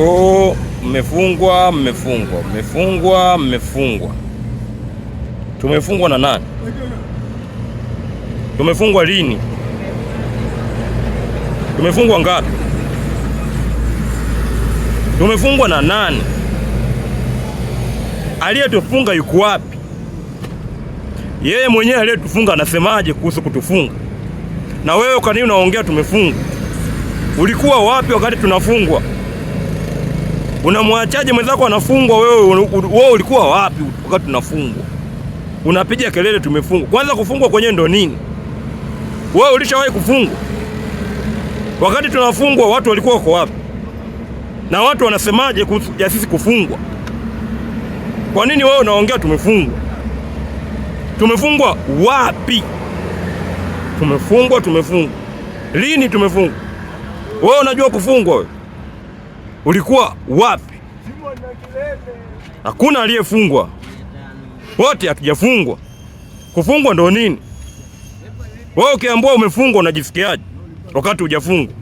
Oh, mmefungwa. Tumefungwa na nani? Tumefungwa lini? Tumefungwa ngapi? Tumefungwa na nani? Aliyetufunga yuko wapi? Yeye mwenyewe aliyetufunga anasemaje kuhusu kutufunga? Na wewe kwa nini unaongea tumefungwa? Ulikuwa wapi wakati tunafungwa? Unamwachaje mwenzako anafungwa? Wewe ulikuwa wapi wakati tunafungwa? Unapiga kelele tumefungwa. Kwanza kufungwa kwenye ndo nini? Wewe ulishawahi kufungwa? Wakati tunafungwa watu walikuwa wako wapi? Na watu wanasemaje kuhusu ya sisi kufungwa? Kwa nini wewe unaongea tumefungwa? Tumefungwa wapi? Tumefungwa. Lini tumefungwa? Wewe unajua kufungwa wewe? Ulikuwa wapi? Hakuna aliyefungwa. Wote hatujafungwa. Kufungwa ndo nini? Wewe ukiambiwa umefungwa unajisikiaje wakati hujafungwa?